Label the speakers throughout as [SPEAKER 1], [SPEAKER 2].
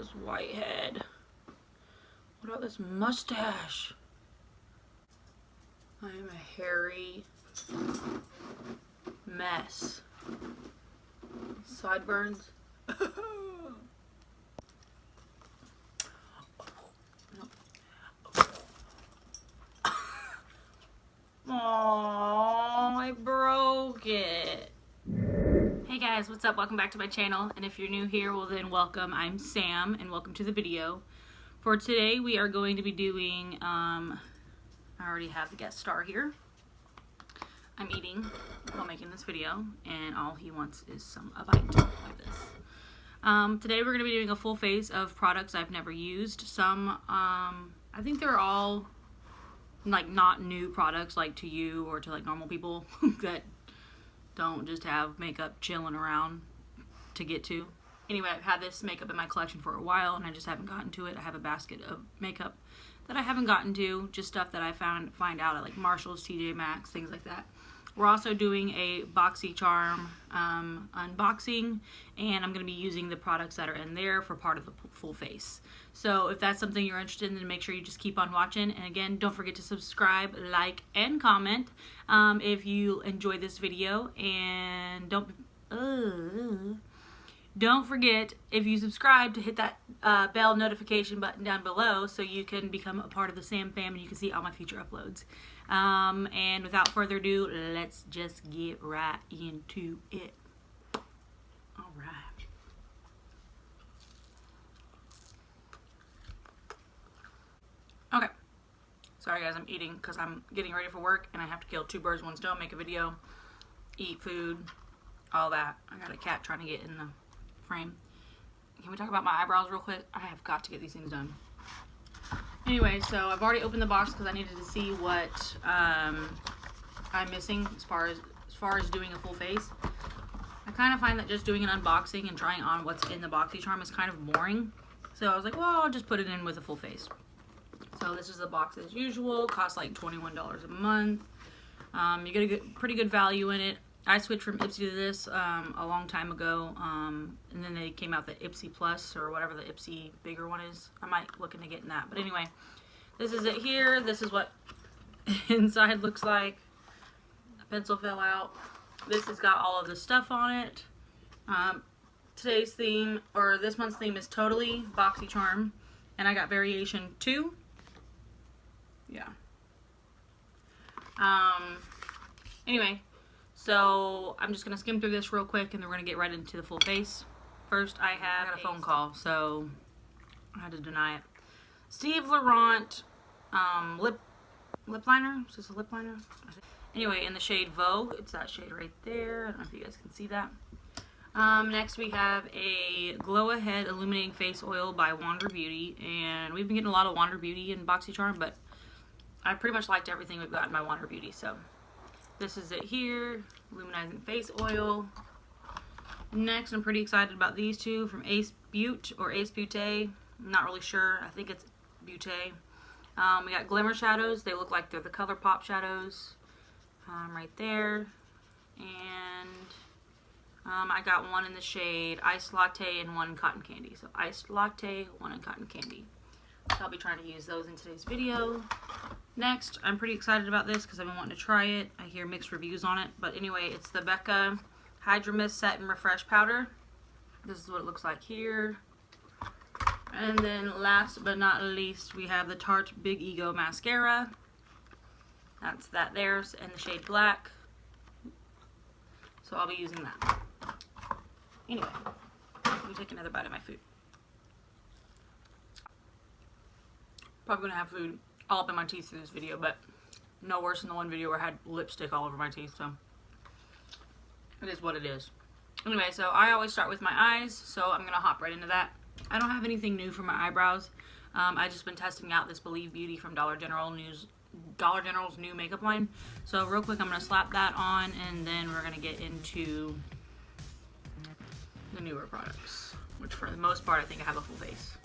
[SPEAKER 1] this white head. What about this mustache? I am a hairy mess. Sideburns. Oh, I broke it. Hey guys, what's up? Welcome back to my channel. And if you're new here, well then welcome. I'm Sam and welcome to the video. For today we are going to be doing, I already have the guest star here. I'm eating while making this video and all he wants is a bite like this. Today we're going to be doing a full face of products I've never used. Some, I think they're all like not new products like to you or to like normal people that don't just have makeup chilling around to get to. Anyway, I've had this makeup in my collection for a while and I just haven't gotten to it. I have a basket of makeup that I haven't gotten to, just stuff that I find out at like Marshall's, TJ Maxx, things like that. We're also doing a Boxycharm unboxing, and I'm going to be using the products that are in there for part of the full face. So if that's something you're interested in, then make sure you just keep on watching. And again, don't forget to subscribe, like, and comment if you enjoy this video. And don't forget, if you subscribe, to hit that bell notification button down below so you can become a part of the Sam fam and you can see all my future uploads. And without further ado, let's just get right into it. Alright. Okay. Sorry guys, I'm eating because I'm getting ready for work and I have to kill two birds, one stone, make a video, eat food, all that. I got a cat trying to get in the frame. Can we talk about my eyebrows real quick? I have got to get these things done. Anyway, so I've already opened the box because I needed to see what I'm missing as far as doing a full face. I kind of find that just doing an unboxing and trying on what's in the Boxycharm is kind of boring. So I was like, well, I'll just put it in with a full face. So this is the box as usual. Costs like $21 a month. You get a pretty good value in it. I switched from Ipsy to this a long time ago, and then they came out the Ipsy Plus or whatever the Ipsy bigger one is. I might look into getting that. But anyway, this is it here. This is what inside looks like. The pencil fell out. This has got all of the stuff on it. Today's theme, or this month's theme, is totally Boxycharm, and I got variation 2. Yeah. Anyway. So I'm just going to skim through this real quick and then we're going to get right into the full face. First, I got a phone call, so I had to deny it. Steve Laurent lip liner. Is this a lip liner? Anyway, in the shade Vogue. It's that shade right there. I don't know if you guys can see that. Next, we have a Glow Ahead Illuminating Face Oil by Wander Beauty. And we've been getting a lot of Wander Beauty in Boxycharm, but I pretty much liked everything we've gotten by Wander Beauty, so... This is it here, Illuminizing Face Oil. Next, I'm pretty excited about these two from Ace Butte or Ace Butte. I'm not really sure. I think it's Butte. We got Glimmer Shadows. They look like they're the ColourPop shadows right there. And I got one in the shade Iced Latte and one in Cotton Candy. So Iced Latte, one in Cotton Candy. I'll be trying to use those in today's video. Next, I'm pretty excited about this because I've been wanting to try it. I hear mixed reviews on it. But anyway, it's the Becca Hydra Mist Set and Refresh Powder. This is what it looks like here. And then last but not least, we have the Tarte Big Ego Mascara. That's that there, and the shade Black. So I'll be using that. Anyway, let me take another bite of my food. Probably gonna have food all up in my teeth through this video, but no worse than the one video where I had lipstick all over my teeth, so it is what it is. Anyway, so I always start with my eyes, so I'm gonna hop right into that. I don't have anything new for my eyebrows. I've just been testing out this Believe Beauty from Dollar General's new makeup line. So real quick, I'm gonna slap that on, and then we're gonna get into the newer products, which for the most part, I think I have a full face.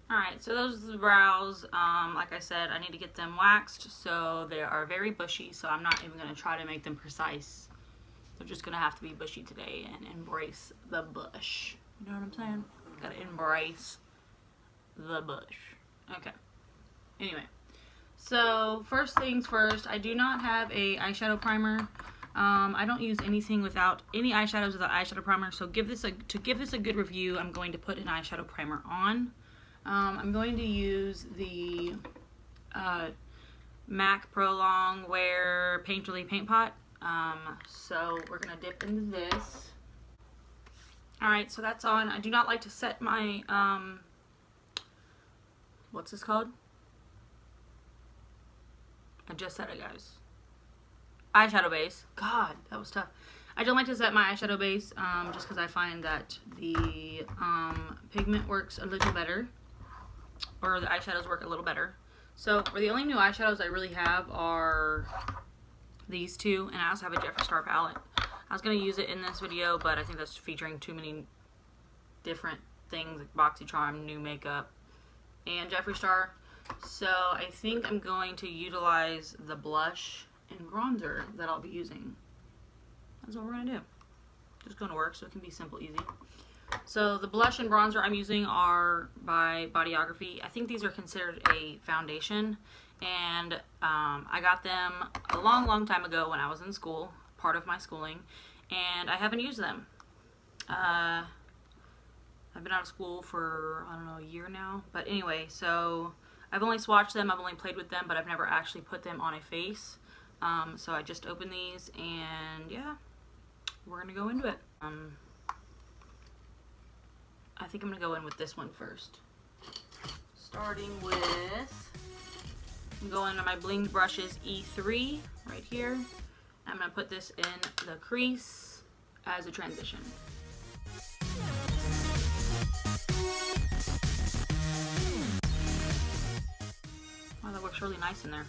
[SPEAKER 1] Alright, so those are the brows. Like I said, I need to get them waxed, so they are very bushy, so I'm not even going to try to make them precise. They're just going to have to be bushy today and embrace the bush. You know what I'm saying? Gotta embrace the bush. Okay. Anyway, so first things first, I do not have a eyeshadow primer. I don't use anything without any eyeshadows without eyeshadow primer, so to give this a good review, I'm going to put an eyeshadow primer on. I'm going to use the MAC Pro Longwear Painterly Paint Pot. So we're going to dip into this. Alright, so that's on. I do not like to set my, what's this called? I just said it, guys. Eyeshadow base. God, that was tough. I don't like to set my eyeshadow base, just because I find that the pigment works a little better. Or the eyeshadows work a little better. So, for the only new eyeshadows I really have are these two, and I also have a Jeffree Star palette. I was going to use it in this video, but I think that's featuring too many different things, like Boxycharm, new makeup, and Jeffree Star. So, I think I'm going to utilize the blush and bronzer that I'll be using. That's what we're going to do. Just going to work so it can be simple, easy. So the blush and bronzer I'm using are by Bodyography. I think these are considered a foundation, and I got them a long time ago when I was in school, part of my schooling, and I haven't used them. I've been out of school for, I don't know, a year now. But anyway, so I've only swatched them, I've only played with them, but I've never actually put them on a face. So I just opened these, and yeah, we're going to go into it. I think I'm going to go in with this one first. Starting with, I'm going to my Bling Brushes E3 right here. I'm going to put this in the crease as a transition. Wow, that looks really nice in there.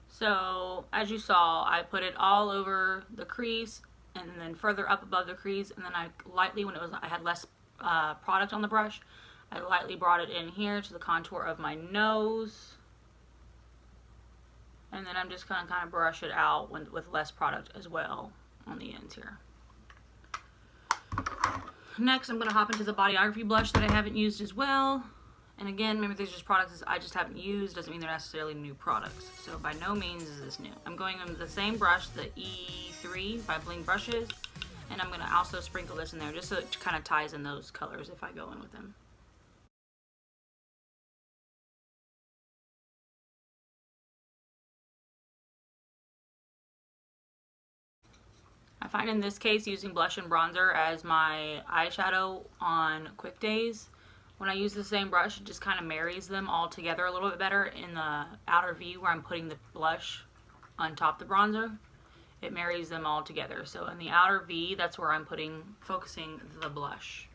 [SPEAKER 1] So, as you saw, I put it all over the crease and then further up above the crease, and then I lightly, when I had less product on the brush, I lightly brought it in here to the contour of my nose. And then I'm just going to kind of brush it out with less product as well on the ends here. Next, I'm going to hop into the Bodyography blush that I haven't used as well. And again, remember, these are just products I just haven't used. Doesn't mean they're necessarily new products. So by no means is this new. I'm going in with the same brush, the E3 by Bling Brushes. And I'm going to also sprinkle this in there just so it kind of ties in those colors if I go in with them. I find in this case using blush and bronzer as my eyeshadow on quick days, when I use the same brush, it just kind of marries them all together a little bit better. In the outer V where I'm putting the blush on top of the bronzer, it marries them all together. So in the outer V, that's where I'm focusing the blush.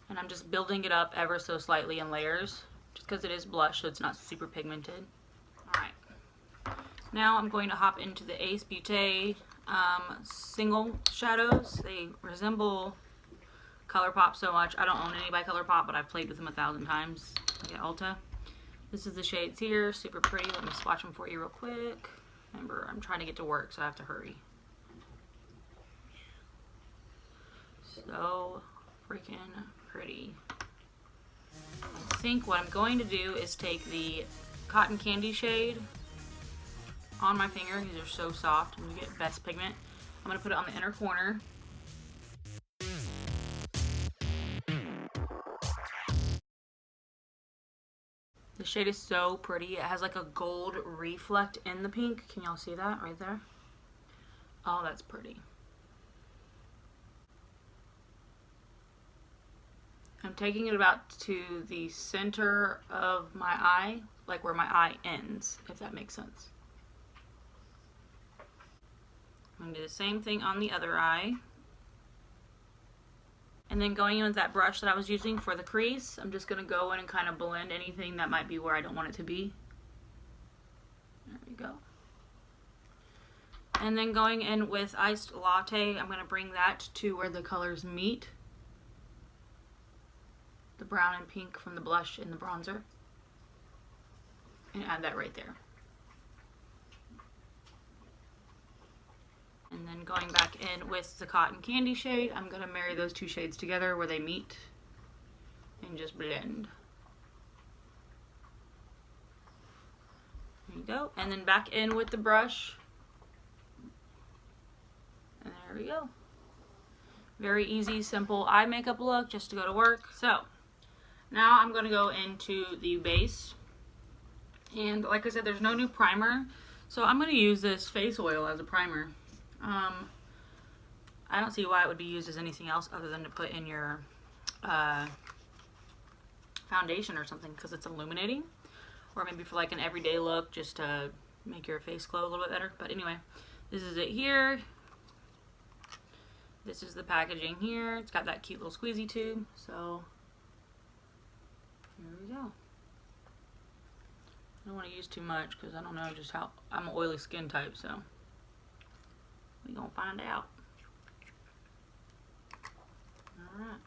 [SPEAKER 1] And I'm just building it up ever so slightly in layers, just because it is blush, so it's not super pigmented. Alright. Now I'm going to hop into the Ace Beauté single shadows. They resemble ColourPop so much. I don't own any by ColourPop, but I've played with them 1,000 times. I get Ulta. This is the shades here. Super pretty. Let me swatch them for you real quick. Remember, I'm trying to get to work, so I have to hurry. So freaking pretty. I think what I'm going to do is take the Cotton Candy shade on my finger. These are so soft. I'm going to get best pigment. I'm going to put it on the inner corner. The shade is so pretty. It has like a gold reflect in the pink. Can y'all see that right there? Oh, that's pretty. I'm taking it about to the center of my eye, like where my eye ends, if that makes sense. I'm going to do the same thing on the other eye. And then going in with that brush that I was using for the crease, I'm just going to go in and kind of blend anything that might be where I don't want it to be. There we go. And then going in with Iced Latte, I'm going to bring that to where the colors meet. The brown and pink from the blush and the bronzer. And add that right there. And then going back in with the Cotton Candy shade, I'm going to marry those two shades together where they meet and just blend. There you go. And then back in with the brush. And there we go. Very easy, simple eye makeup look just to go to work. So now I'm going to go into the base. And like I said, there's no new primer. So I'm going to use this face oil as a primer. I don't see why it would be used as anything else other than to put in your foundation or something, because it's illuminating, or maybe for like an everyday look just to make your face glow a little bit better. But anyway, this is it here. This is the packaging here. It's got that cute little squeezy tube. So here we go. I don't want to use too much because I don't know just how, I'm an oily skin type, so we're gonna find out. Alright.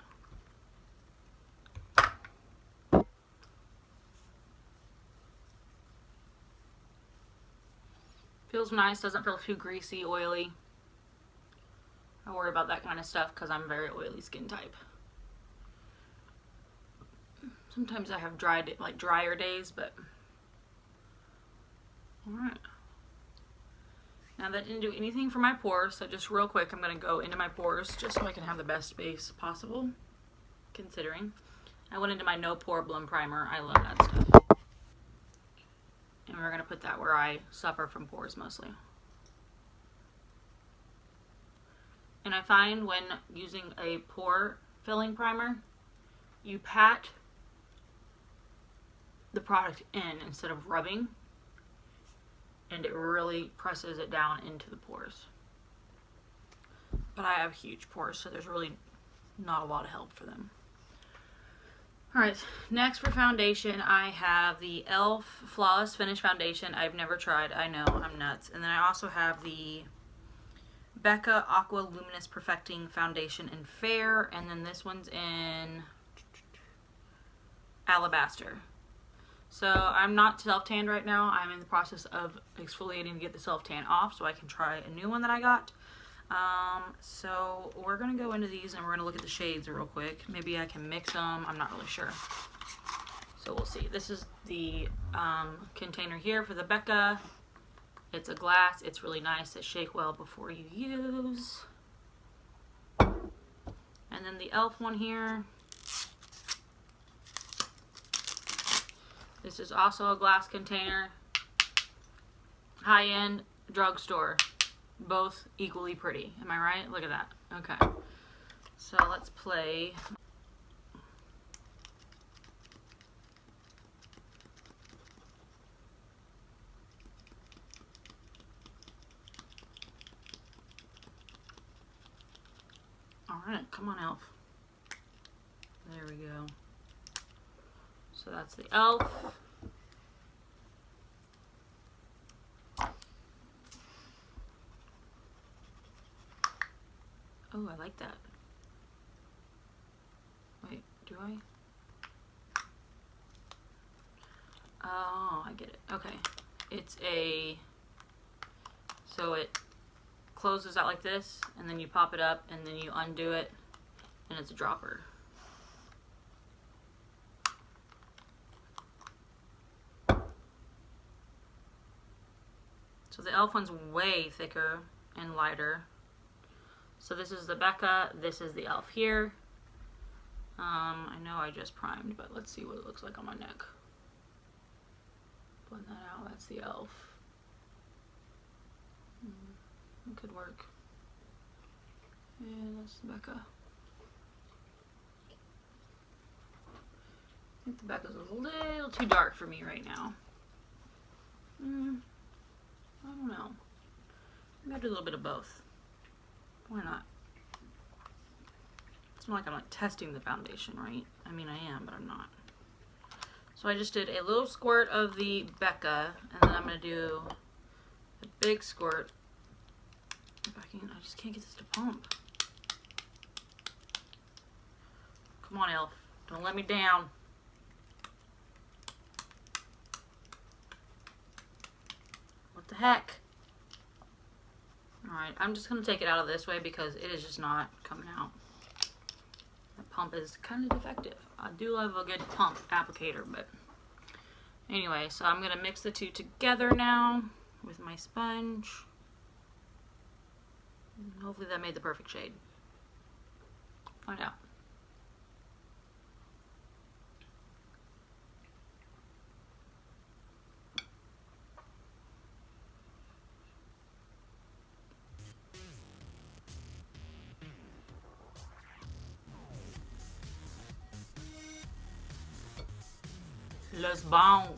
[SPEAKER 1] Feels nice, doesn't feel too greasy, oily. I worry about that kind of stuff because I'm very oily skin type. Sometimes I have drier days, but alright. Now that didn't do anything for my pores, so just real quick I'm going to go into my pores just so I can have the best space possible, considering. I went into my No Pore Blum Primer. I love that stuff. And we're going to put that where I suffer from pores mostly. And I find when using a pore filling primer, you pat the product in instead of rubbing. And it really presses it down into the pores. But I have huge pores, so there's really not a lot of help for them. Alright, next for foundation, I have the e.l.f. Flawless Finish Foundation. I've never tried. I know, I'm nuts. And then I also have the Becca Aqua Luminous Perfecting Foundation in Fair. And then this one's in Alabaster. So I'm not self-tanned right now. I'm in the process of exfoliating to get the self-tan off so I can try a new one that I got. So we're going to go into these and we're going to look at the shades real quick. Maybe I can mix them. I'm not really sure. So we'll see. This is the container here for the Becca. It's a glass. It's really nice to shake well before you use. And then the e.l.f. one here. This is also a glass container. High-end drugstore. Both equally pretty. Am I right? Look at that. Okay. So let's play. Alright, come on, e.l.f. There we go. So that's the e.l.f. Oh, I like that. Wait, do I? Oh, I get it. Okay. It's a... So it closes out like this, and then you pop it up, and then you undo it, and it's a dropper. So the e.l.f. one's way thicker and lighter. So this is the Becca, this is the e.l.f. here. I know I just primed, but let's see what it looks like on my neck. Blend that out, that's the e.l.f. It could work. And that's the Becca. I think the Becca's a little too dark for me right now. I don't know. I'm gonna do a little bit of both. Why not? It's not like I'm like testing the foundation, right? I mean, I am, but I'm not. So I just did a little squirt of the Becca, and then I'm gonna do a big squirt. If I can, I just can't get this to pump. Come on, Elf. Don't let me down. What the heck? Alright, I'm just going to take it out of this way because it is just not coming out. The pump is kind of defective. I do love a good pump applicator, but anyway, so I'm going to mix the two together now with my sponge. Hopefully that made the perfect shade. Find out. Let's bounce.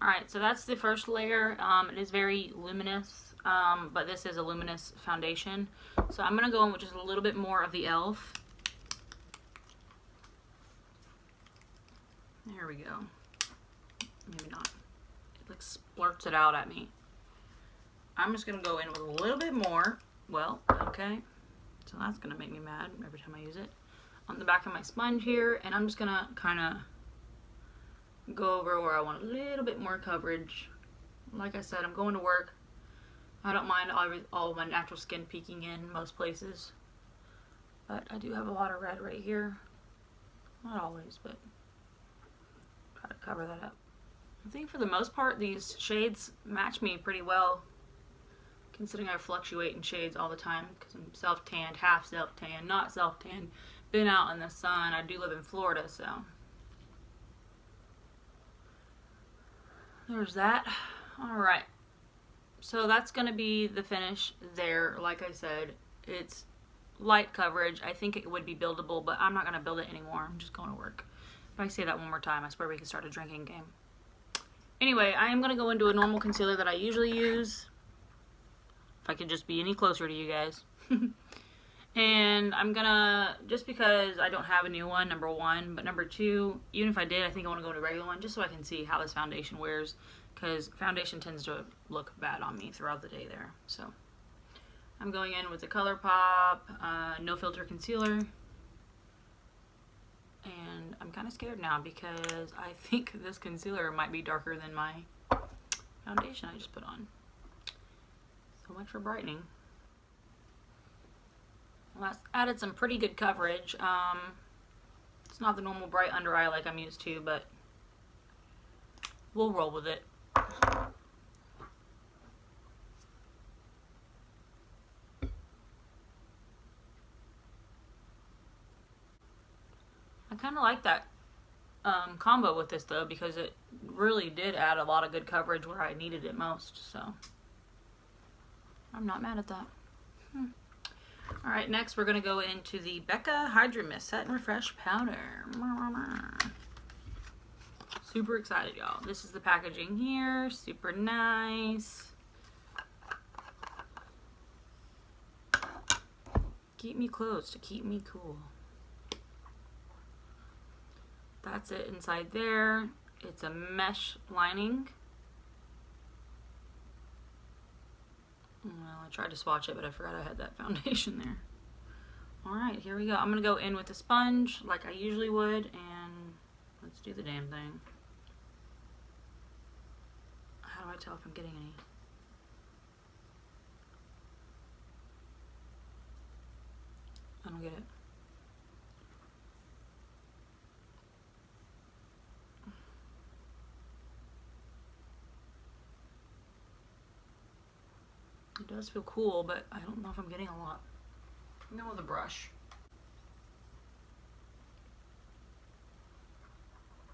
[SPEAKER 1] Alright, so that's the first layer. It is very luminous, but this is a luminous foundation. So I'm going to go in with just a little bit more of the e.l.f. There we go. Maybe not. It like splurts it out at me. I'm just going to go in with a little bit more. Well, okay. So that's going to make me mad every time I use it. On the back of my sponge here, and I'm just going to kind of go over where I want a little bit more coverage. Like I said, I'm going to work. I don't mind all of my natural skin peeking in most places. But I do have a lot of red right here. Not always, but try to cover that up. I think for the most part, these shades match me pretty well, considering I fluctuate in shades all the time because I'm self-tanned, half self-tanned, not self-tanned, been out in the sun. I do live in Florida, so there's that. Alright, so that's going to be the finish there. Like I said, it's light coverage. I think it would be buildable, but I'm not going to build it anymore. I'm just going to work. If I say that one more time, I swear we can start a drinking game. Anyway, I am going to go into a normal concealer that I usually use. If I could just be any closer to you guys. And I'm gonna, just because I don't have a new one, number one, but number two, even if I did, I think I want to go to a regular one just so I can see how this foundation wears, because foundation tends to look bad on me throughout the day there. So I'm going in with the ColourPop No Filter Concealer, and I'm kind of scared now because I think this concealer might be darker than my foundation I just put on. So much for brightening. Well, that's added some pretty good coverage. It's not the normal bright under eye like I'm used to, but we'll roll with it. I kind of like that combo with this though, because it really did add a lot of good coverage where I needed it most, so I'm not mad at that. Alright, next we're going to go into the Becca Hydra Mist Set and Refresh Powder. Super excited, y'all. This is the packaging here. Super nice. Keep me close to keep me cool. That's it inside there. It's a mesh lining. Well, I tried to swatch it, but I forgot I had that foundation there. Alright, here we go. I'm going to go in with a sponge like I usually would, and let's do the damn thing. How do I tell if I'm getting any? I don't get it. It does feel cool, but I don't know if I'm getting a lot. I'm going with a brush.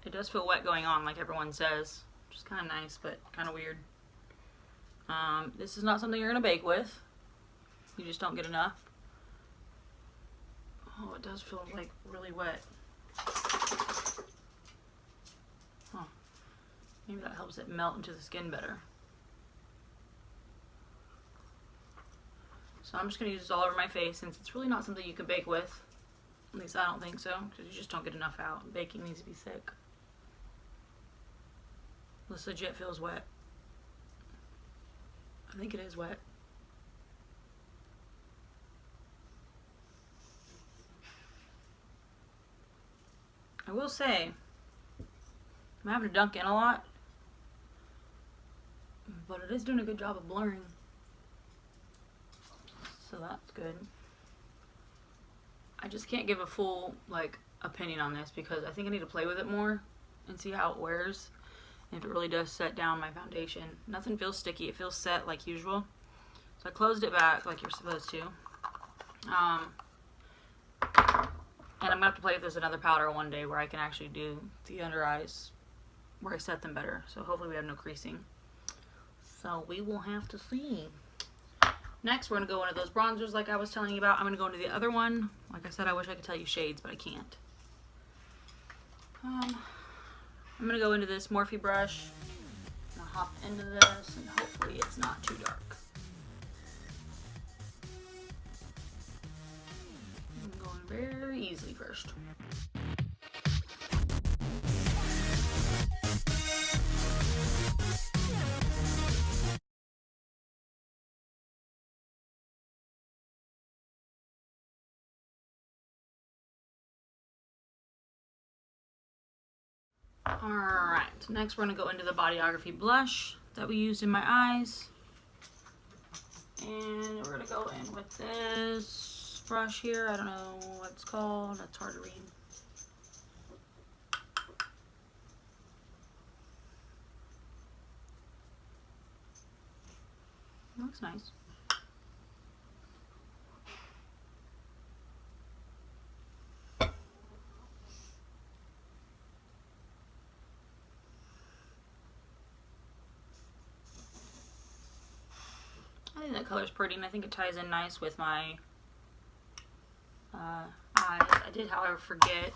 [SPEAKER 1] It does feel wet going on, like everyone says, which is kind of nice, but kind of weird. This is not something you're going to bake with. You just don't get enough. Oh, it does feel like really wet. Huh. Maybe that helps it melt into the skin better. So I'm just going to use this all over my face since it's really not something you can bake with. At least I don't think so, because you just don't get enough out. Baking needs to be thick. This legit feels wet. I think it is wet. I will say, I'm having to dunk in a lot, but it is doing a good job of blurring. So that's good. I just can't give a full opinion on this because I think I need to play with it more and see how it wears and if it really does set down my foundation. Nothing feels sticky. It feels set like usual. So I closed it back like you're supposed to. And I'm going to have to play with this another powder one day where I can actually do the under eyes where I set them better. So hopefully we have no creasing. So we will have to see. Next, we're going to go into those bronzers like I was telling you about. I'm going to go into the other one. Like I said, I wish I could tell you shades, but I can't. I'm going to go into this Morphe brush. I'm going to hop into this, and hopefully it's not too dark. I'm going very easily first. Alright, next we're going to go into the Bodyography blush that we used in my eyes. And we're going to go in with this brush here. I don't know what it's called. That's hard to read. It looks nice. I think that color's pretty, and I think it ties in nice with my eyes. I did, however, forget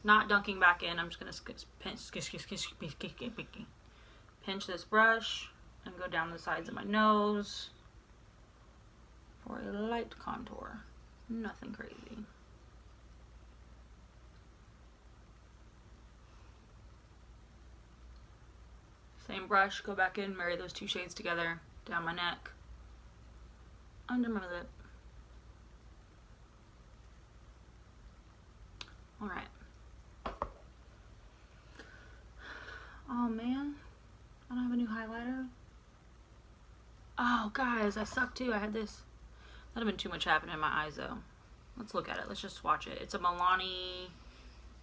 [SPEAKER 1] not dunking back in. I'm just going to pinch this brush and go down the sides of my nose for a light contour. Nothing crazy. Same brush, go back in, marry those two shades together, down my neck, under my lip. Alright. Oh man, I don't have a new highlighter. Oh guys, I suck too. I had this. That'd have been too much happening in my eyes though. Let's look at it. Let's just swatch it. It's a Milani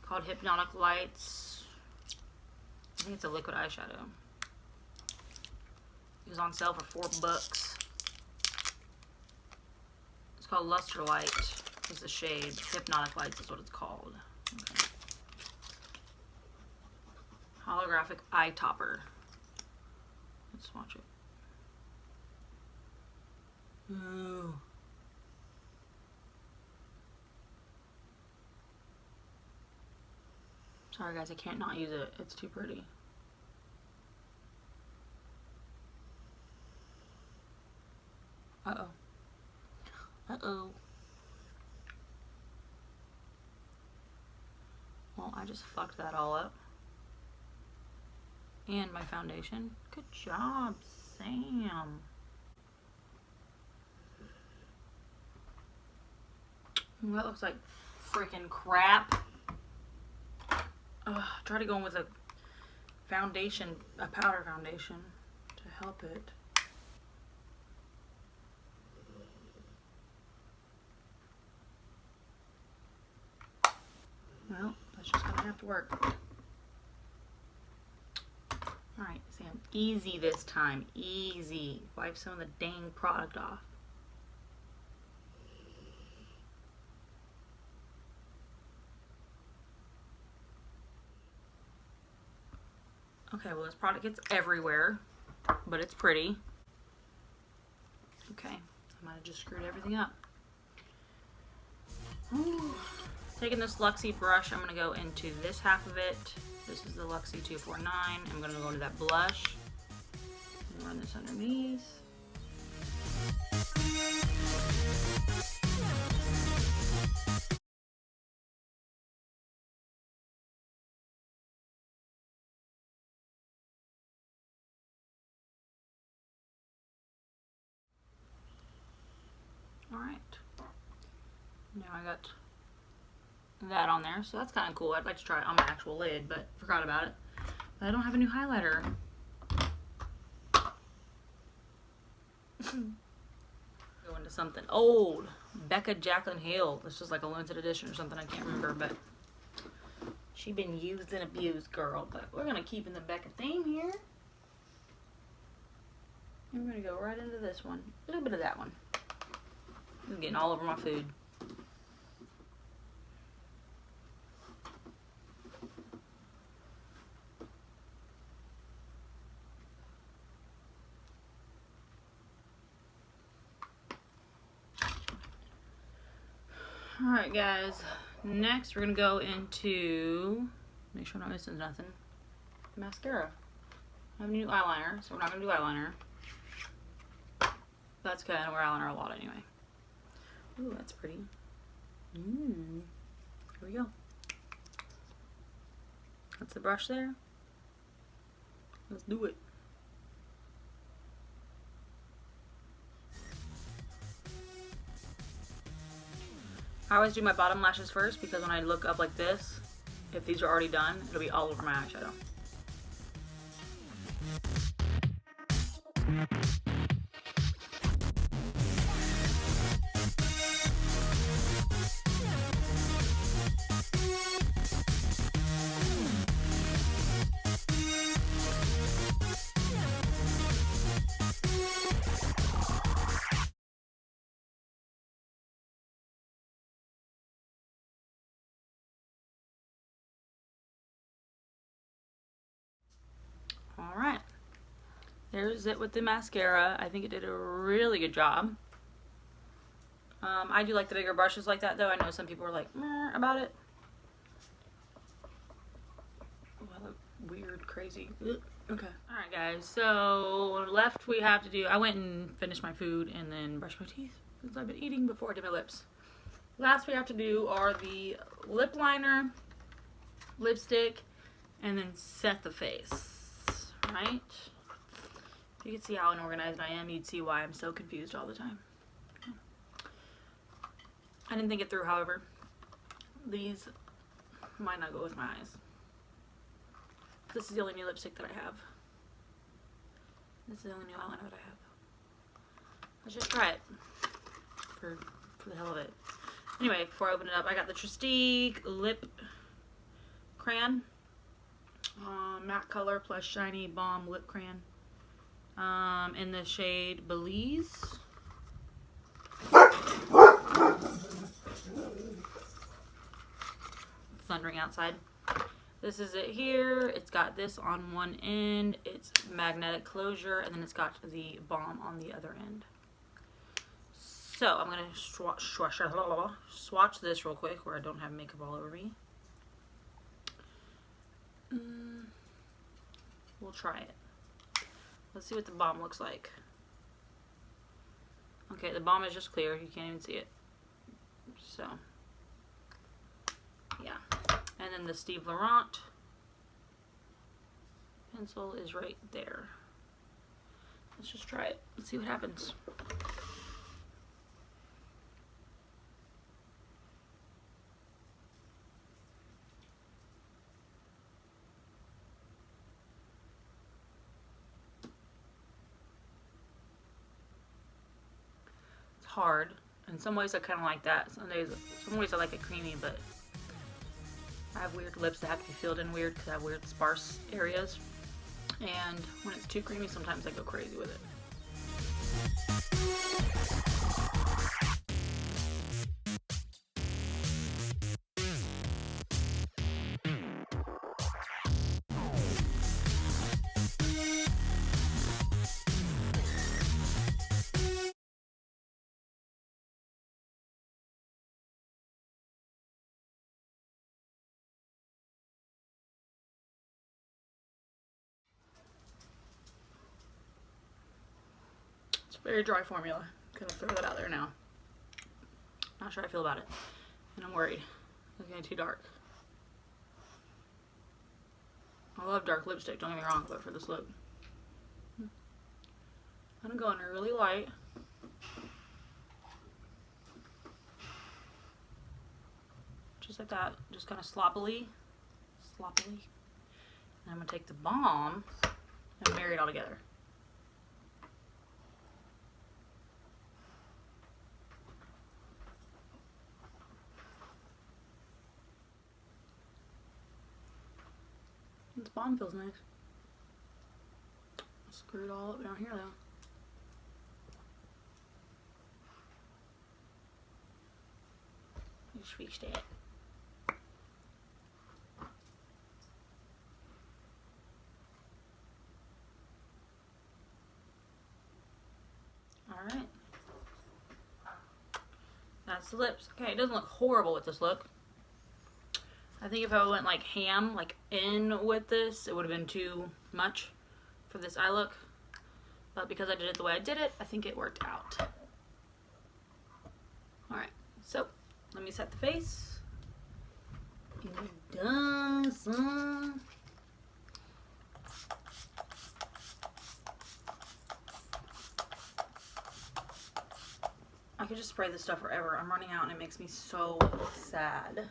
[SPEAKER 1] called Hypnotic Lights. I think it's a liquid eyeshadow. It was on sale for $4. It's called Luster Light. Is the shade. Hypnotic Lights is what it's called. Okay. Holographic Eye Topper. Let's swatch it. Ooh. Sorry guys, I can't not use it. It's too pretty. Uh-oh. Uh-oh. Well, I just fucked that all up. And my foundation. Good job, Sam. That looks like freaking crap. Ugh, try to go in with a foundation, a powder foundation to help it. Well, that's just gonna have to work. Alright, Sam, easy this time. Easy. Wipe some of the dang product off. Okay, well this product gets everywhere, but it's pretty. Okay, I might have just screwed everything up. Ooh. Taking this Luxie brush, I'm going to go into this half of it. This is the Luxie 249. I'm going to go into that blush and run this underneath. Alright. Now I got that on there, so that's kind of cool. I'd like to try it on my actual lid, but forgot about it. But I don't have a new highlighter. Go into something old. Becca Jacqueline Hill. This is like a limited edition or something, I can't remember, but she been used and abused, girl. But we're gonna keep in the Becca theme here. And we're gonna go right into this one. A little bit of that one. I'm getting all over my food. Alright guys, next we're going to go into, make sure I'm not missing nothing, mascara. I have a new eyeliner, so we're not going to do eyeliner. That's okay, I don't wear eyeliner a lot anyway. Ooh, that's pretty. Here we go. That's the brush there. Let's do it. I always do my bottom lashes first because when I look up like this, if these are already done, it'll be all over my eyeshadow. Alright, there's it with the mascara. I think it did a really good job. I do like the bigger brushes like that though. I know some people are like, meh about it. Oh, I look weird, crazy. Ugh. Okay. Alright guys, so left we have to do, I went and finished my food and then brushed my teeth because I've been eating before I did my lips. Last we have to do are the lip liner, lipstick, and then set the face. Right? If you could see how unorganized I am, you'd see why I'm so confused all the time. I didn't think it through, however. These might not go with my eyes. This is the only new lipstick that I have. This is the only new eyeliner that I have. Let's just try it. For the hell of it. Anyway, before I open it up, I got the Trestique Lip Crayon. Matte color plus shiny balm lip crayon in the shade Belize. Thundering outside. This is it here. It's got this on one end. It's magnetic closure, and then it's got the balm on the other end. So I'm gonna swatch this real quick where I don't have makeup all over me. We'll try it. Let's see what the balm looks like. Okay, the balm is just clear. You can't even see it. So, yeah. And then the Steve Laurent pencil is right there. Let's just try it. Let's see what happens. Hard. In some ways I kind of like that. Some ways I like it creamy, but I have weird lips that have to be filled in weird because I have weird sparse areas. And when it's too creamy, sometimes I go crazy with it. Very dry formula. Gonna throw that out there now. Not sure how I feel about it. And I'm worried. It's getting too dark. I love dark lipstick, don't get me wrong, but for this look. I'm gonna go in really light. Just like that. Just kind of sloppily. And I'm gonna take the balm and marry it all together. This balm feels nice. I'll screw it all up down here though. Just fixed it. Alright. That's the lips. Okay, it doesn't look horrible with this look. I think if I went like ham, like in with this, it would have been too much for this eye look. But because I did it the way I did it, I think it worked out. Alright, so let me set the face. And we're done, son. I could just spray this stuff forever. I'm running out and it makes me so sad.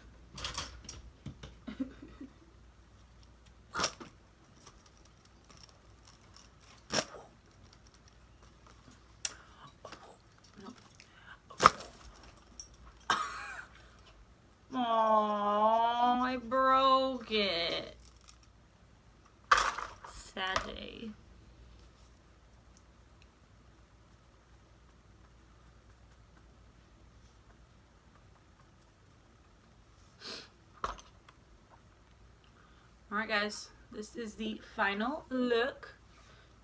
[SPEAKER 1] Oh, I broke it. Sad day. Alright guys, this is the final look.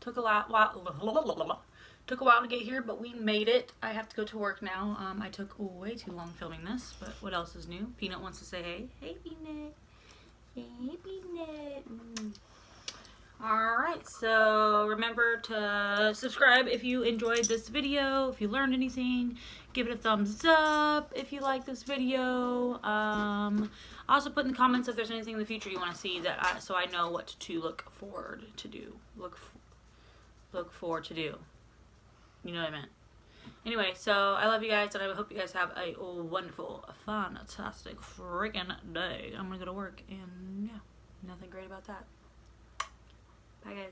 [SPEAKER 1] Took a while to get here, but we made it. I have to go to work now. I took way too long filming this, but what else is new? Peanut wants to say hey. Hey Peanut. Hey Peanut. Alright, so remember to subscribe if you enjoyed this video, if you learned anything. Give it a thumbs up if you like this video. Also put in the comments if there's anything in the future you want to see that so I know what to look forward to do. Look forward to do. You know what I meant. Anyway, so I love you guys, and I hope you guys have a wonderful, fantastic freaking day. I'm gonna go to work, and yeah, nothing great about that. Bye, guys.